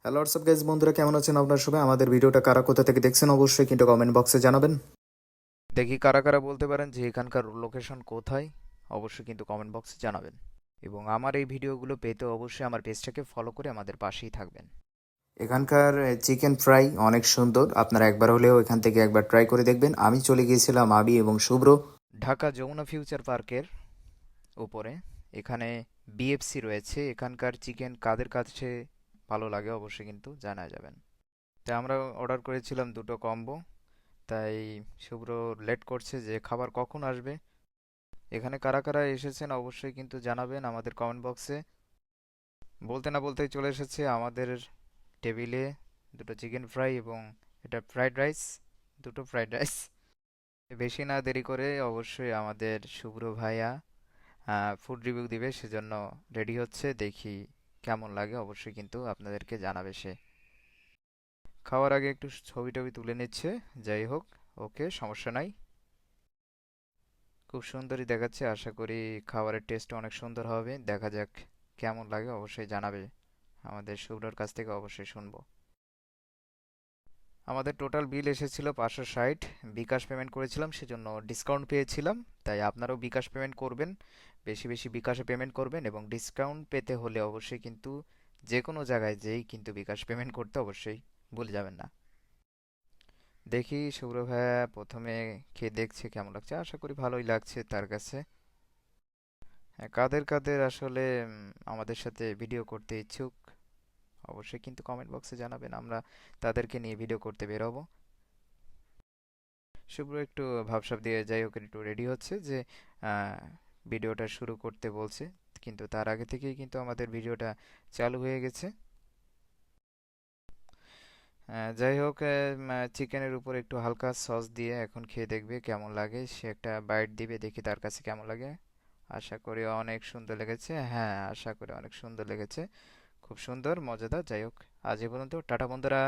Hello WhatsApp guys, বন্ধুরা কেমন আছেন আপনার সবাই? আমাদের ভিডিওটা কারা কোথা থেকে দেখছেন অবশ্যই কিন্তু কমেন্ট বক্সে জানাবেন। দেখি কারা কারা বলতে পারেন যে এখানকার লোকেশন কোথায়, অবশ্যই কিন্তু কমেন্ট বক্সে জানাবেন। এবং আমার এই ভিডিওগুলো পেতে অবশ্যই আমার পেজটাকে ফলো করে আমাদের পাশেই থাকবেন। এখানকার চিকেন ফ্রাই অনেক সুন্দর, আপনারা একবার হলেও এখান থেকে একবার ট্রাই করে দেখবেন। আমি চলে গিয়েছিলাম আবি এবং শুভ্র ঢাকা যমুনা ফিউচার পার্কের উপরে। এখানে বিএফসি রয়েছে। এখানকার চিকেন কাদের কাছে ভালো লাগে অবশ্যই কিন্তু জানা যাবেন। তাই আমরা অর্ডার করেছিলাম দুটো কম্বো। তাই শুভ্র লেট করছে যে খাবার কখন আসবে। এখানে কারা কারা এসেছেন অবশ্যই কিন্তু জানাবেন আমাদের কমেন্ট বক্সে। বলতে না বলতেই চলে এসেছে আমাদের টেবিলে দুটো চিকেন ফ্রাই এবং এটা ফ্রাইড রাইস, দুটো ফ্রাইড রাইস। বেশি না দেরি করে অবশ্যই আমাদের শুভ্র ভাইয়া ফুড রিভিউ দিবে, সেজন্য রেডি হচ্ছে। দেখি কেমন লাগে, অবশ্যই কিন্তু আপনাদেরকে জানাবে সে। খাওয়ার আগে একটু ছবি টবি তুলে নিচ্ছে। যাই হোক, ওকে, সমস্যা নাই। খুব সুন্দরই দেখাচ্ছে। আশা করি খাবারের টেস্ট অনেক সুন্দর হবে। দেখা যাক কেমন লাগে, অবশ্যই জানাবে। আমাদের শুভ্রর কাছ থেকে অবশ্যই শুনবো। আমাদের টোটাল বিল এসেছিল 560। বিকাশ পেমেন্ট করেছিলাম, সেজন্য ডিসকাউন্ট পেয়েছিলাম। তাই আপনারাও বিকাশ পেমেন্ট করবেন, বেশি বেশি বিকাশে পেমেন্ট করবেন। এবং ডিসকাউন্ট পেতে হলে অবশ্যই কিন্তু যে কোনো জায়গায় যেই কিন্তু বিকাশ পেমেন্ট করতে অবশ্যই ভুলে যাবেন না। দেখি শুভ্র ভাইয়া প্রথমে খেয়ে দেখছে কেমন লাগছে। আশা করি ভালোই লাগছে তার কাছে। হ্যাঁ, কাদের কাদের আসলে আমাদের সাথে ভিডিও করতে ইচ্ছুক অবশ্যই কিন্তু কমেন্ট বক্সে জানাবেন। আমরা তাদেরকে নিয়ে ভিডিও করতে বেরোবো। শুভ্র একটু ভাবসাব দিয়ে যাই হোক একটু রেডি হচ্ছে যে আহ, ভিডিওটা শুরু করতে বলছে। কিন্তু তার আগে থেকেই কিন্তু আমাদের ভিডিওটা চালু হয়ে গেছে। যাই হোক, চিকেনের উপর একটু হালকা সস দিয়ে এখন খেয়ে দেখবে কেমন লাগে। সে একটা বাইট দিবে, দেখি তার কাছে কেমন লাগে। আশা করি অনেক সুন্দর লেগেছে। হ্যাঁ, আশা করি অনেক সুন্দর লেগেছে। খুব সুন্দর, মজাদার। যাই হোক, আজ এ পর্যন্ত। টাটা বন্ধুরা।